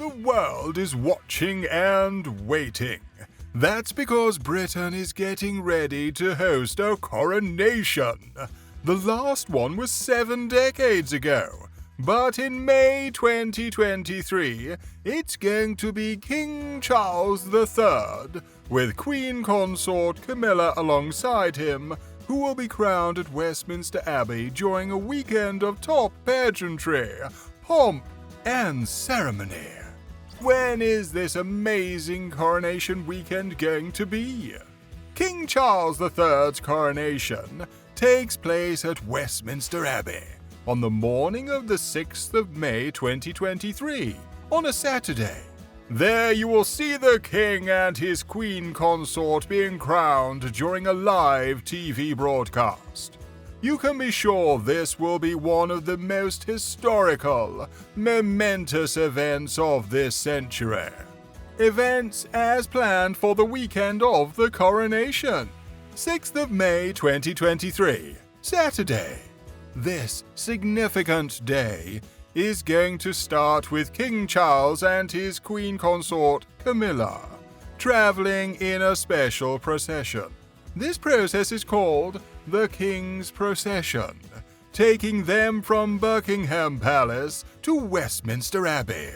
The world is watching and waiting. That's because Britain is getting ready to host a coronation. The last one was 7 decades ago, but in May 2023, it's going to be King Charles III, with Queen consort Camilla alongside him, who will be crowned at Westminster Abbey during a weekend of top pageantry, pomp, and ceremony. When is this amazing coronation weekend going to be? King Charles III's coronation takes place at Westminster Abbey on the morning of the 6th of May 2023, on a Saturday. There you will see the King and his Queen consort being crowned during a live TV broadcast. You can be sure this will be one of the most historical, momentous events of this century. Events as planned for the weekend of the coronation. 6th of May 2023, Saturday. This significant day is going to start with King Charles and his Queen consort Camilla traveling in a special procession. This process is called the King's Procession, taking them from Buckingham Palace to Westminster Abbey.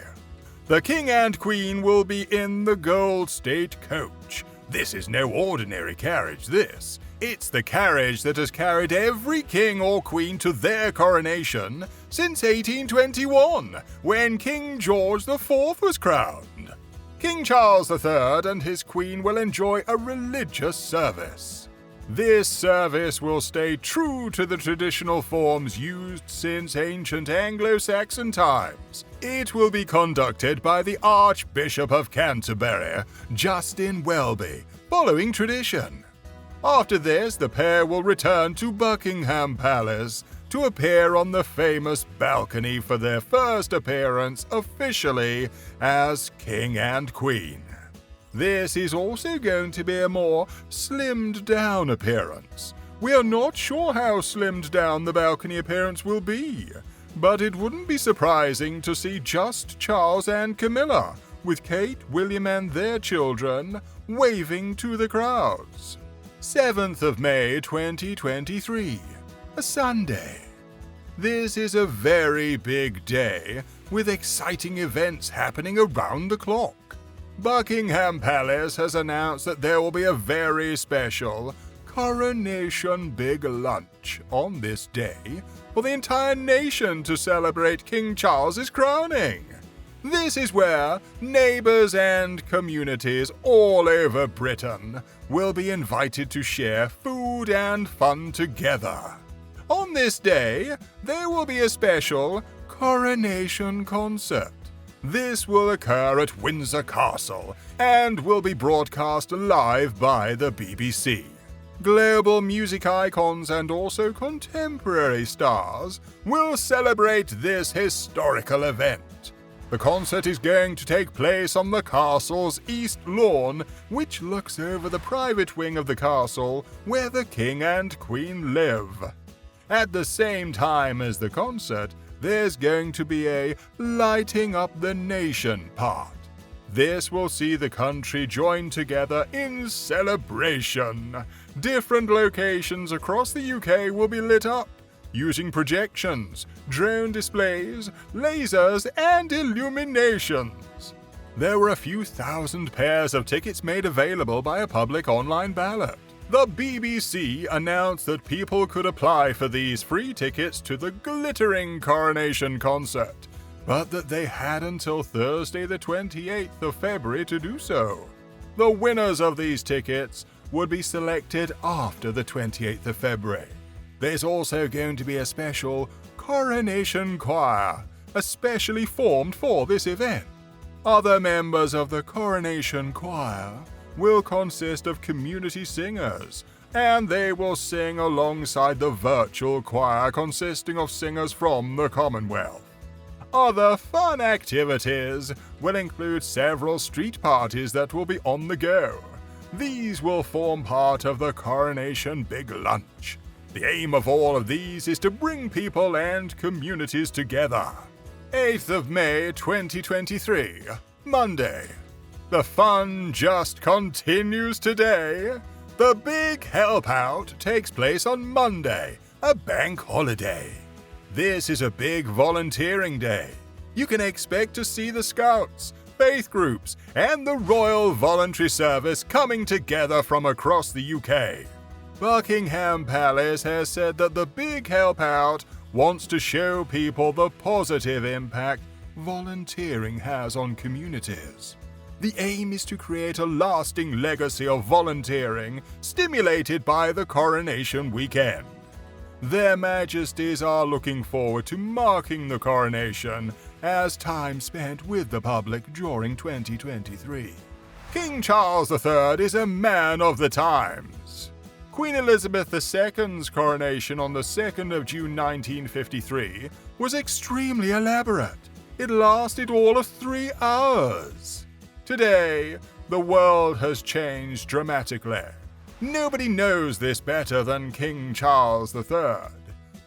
The King and Queen will be in the Gold State Coach. This is no ordinary carriage, this. It's the carriage that has carried every king or queen to their coronation since 1821, when King George IV was crowned. King Charles III and his queen will enjoy a religious service. This service will stay true to the traditional forms used since ancient Anglo-Saxon times. It will be conducted by the Archbishop of Canterbury, Justin Welby, following tradition. After this, the pair will return to Buckingham Palace to appear on the famous balcony for their first appearance officially as King and Queen. This is also going to be a more slimmed-down appearance. We are not sure how slimmed down the balcony appearance will be, but it wouldn't be surprising to see just Charles and Camilla, with Kate, William and their children, waving to the crowds. 7th of May 2023, a Sunday. This is a very big day, with exciting events happening around the clock. Buckingham Palace has announced that there will be a very special Coronation Big Lunch on this day for the entire nation to celebrate King Charles's crowning. This is where neighbors and communities all over Britain will be invited to share food and fun together. On this day, there will be a special coronation concert. This will occur at Windsor Castle and will be broadcast live by the BBC. Global music icons and also contemporary stars will celebrate this historical event. The concert is going to take place on the castle's east lawn, which looks over the private wing of the castle where the King and Queen live. At the same time as the concert, there's going to be a Lighting Up the Nation part. This will see the country join together in celebration. Different locations across the UK will be lit up, using projections, drone displays, lasers, and illuminations. There were a few thousand pairs of tickets made available by a public online ballot. The BBC announced that people could apply for these free tickets to the glittering coronation concert, but that they had until Thursday the 28th of February to do so. The winners of these tickets would be selected after the 28th of February. There's also going to be a special Coronation Choir, especially formed for this event. Other members of the Coronation Choir will consist of community singers, and they will sing alongside the virtual choir consisting of singers from the Commonwealth. Other fun activities will include several street parties that will be on the go. These will form part of the Coronation Big Lunch. The aim of all of these is to bring people and communities together. 8th of May 2023, Monday. The fun just continues today. The big help out takes place on Monday, a bank holiday. This is a big volunteering day. You can expect to see the Scouts, faith groups, and the Royal Voluntary Service coming together from across the UK. Buckingham Palace has said that the big help out wants to show people the positive impact volunteering has on communities. The aim is to create a lasting legacy of volunteering stimulated by the Coronation weekend. Their Majesties are looking forward to marking the coronation as time spent with the public during 2023. King Charles III is a man of the times. Queen Elizabeth II's coronation on the 2nd of June 1953 was extremely elaborate. It lasted all of 3 hours. Today, the world has changed dramatically. Nobody knows this better than King Charles III.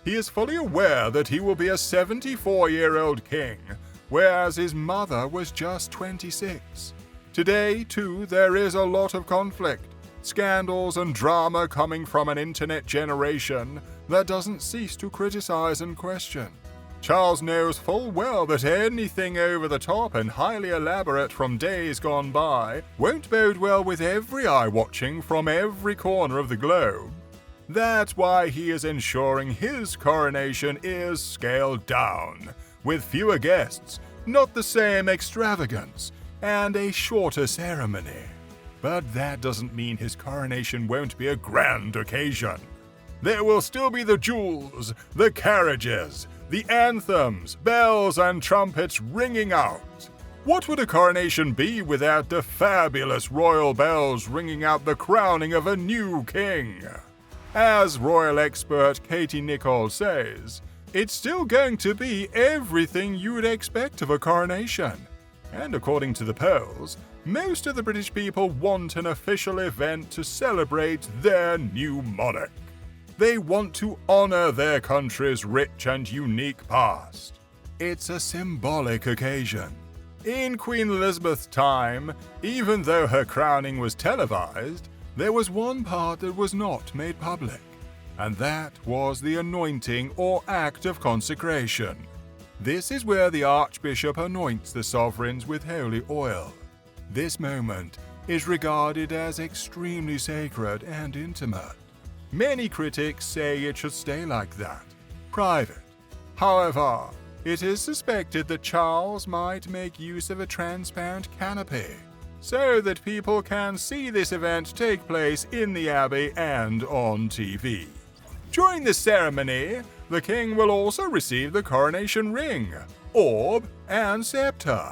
He is fully aware that he will be a 74-year-old king, whereas his mother was just 26. Today, too, there is a lot of conflict, scandals and drama coming from an internet generation that doesn't cease to criticize and question. Charles knows full well that anything over the top and highly elaborate from days gone by won't bode well with every eye watching from every corner of the globe. That's why he is ensuring his coronation is scaled down, with fewer guests, not the same extravagance, and a shorter ceremony. But that doesn't mean his coronation won't be a grand occasion. There will still be the jewels, the carriages, the anthems, bells, and trumpets ringing out. What would a coronation be without the fabulous royal bells ringing out the crowning of a new king? As royal expert Katie Nicholl says, it's still going to be everything you'd expect of a coronation. And according to the polls, most of the British people want an official event to celebrate their new monarch. They want to honor their country's rich and unique past. It's a symbolic occasion. In Queen Elizabeth's time, even though her crowning was televised, there was one part that was not made public, and that was the anointing or act of consecration. This is where the Archbishop anoints the sovereigns with holy oil. This moment is regarded as extremely sacred and intimate. Many critics say it should stay like that, private. However, it is suspected that Charles might make use of a transparent canopy, so that people can see this event take place in the Abbey and on TV. During the ceremony, the king will also receive the coronation ring, orb, and scepter.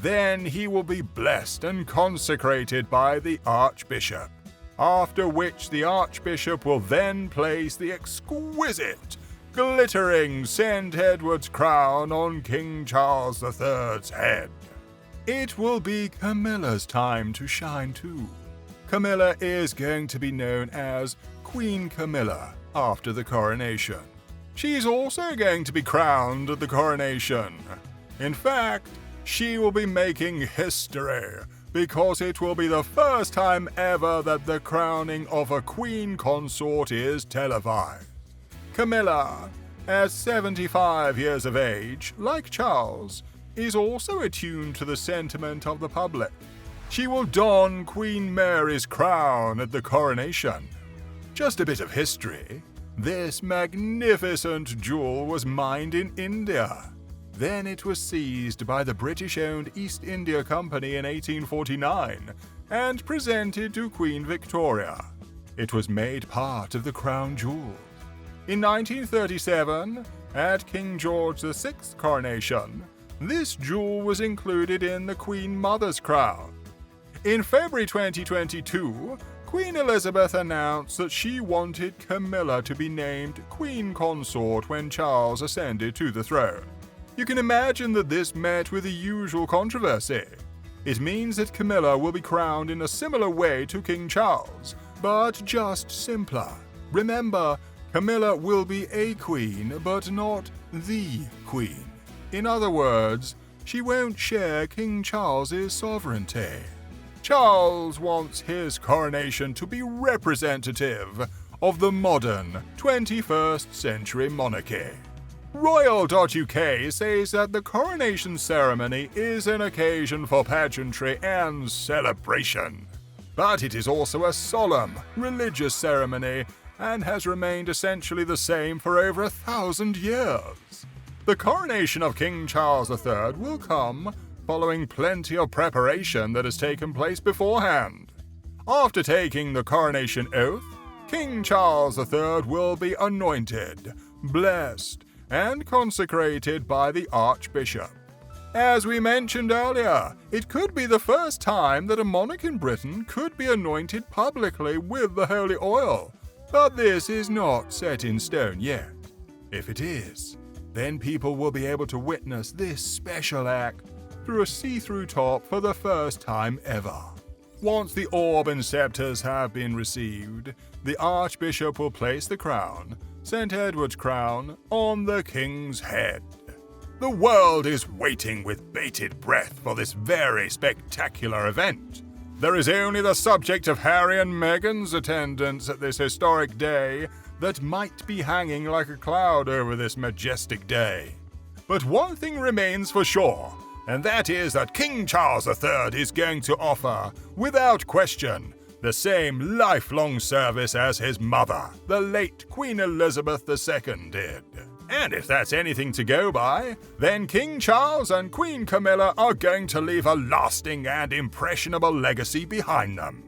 Then he will be blessed and consecrated by the Archbishop, after which the Archbishop will then place the exquisite, glittering St. Edward's crown on King Charles III's head. It will be Camilla's time to shine too. Camilla is going to be known as Queen Camilla after the coronation. She's also going to be crowned at the coronation. In fact, she will be making history, because it will be the first time ever that the crowning of a queen consort is televised. Camilla, at 75 years of age, like Charles, is also attuned to the sentiment of the public. She will don Queen Mary's crown at the coronation. Just a bit of history. This magnificent jewel was mined in India. Then it was seized by the British-owned East India Company in 1849 and presented to Queen Victoria. It was made part of the crown jewels. In 1937, at King George VI's coronation, this jewel was included in the Queen Mother's crown. In February 2022, Queen Elizabeth announced that she wanted Camilla to be named Queen Consort when Charles ascended to the throne. You can imagine that this met with the usual controversy. It means that Camilla will be crowned in a similar way to King Charles, but just simpler. Remember, Camilla will be a queen, but not the queen. In other words, she won't share King Charles's sovereignty. Charles wants his coronation to be representative of the modern 21st century monarchy. Royal.uk says that the coronation ceremony is an occasion for pageantry and celebration. But it is also a solemn, religious ceremony and has remained essentially the same for over 1,000 years. The coronation of King Charles III will come following plenty of preparation that has taken place beforehand. After taking the coronation oath, King Charles III will be anointed, blessed, and consecrated by the Archbishop. As we mentioned earlier, it could be the first time that a monarch in Britain could be anointed publicly with the holy oil, but this is not set in stone yet. If it is, then people will be able to witness this special act through a see-through top for the first time ever. Once the orb and scepters have been received, the Archbishop will place the crown, St. Edward's crown, on the King's head. The world is waiting with bated breath for this very spectacular event. There is only the subject of Harry and Meghan's attendance at this historic day that might be hanging like a cloud over this majestic day. But one thing remains for sure, and that is that King Charles III is going to offer, without question, the same lifelong service as his mother, the late Queen Elizabeth II, did. And if that's anything to go by, then King Charles and Queen Camilla are going to leave a lasting and impressionable legacy behind them.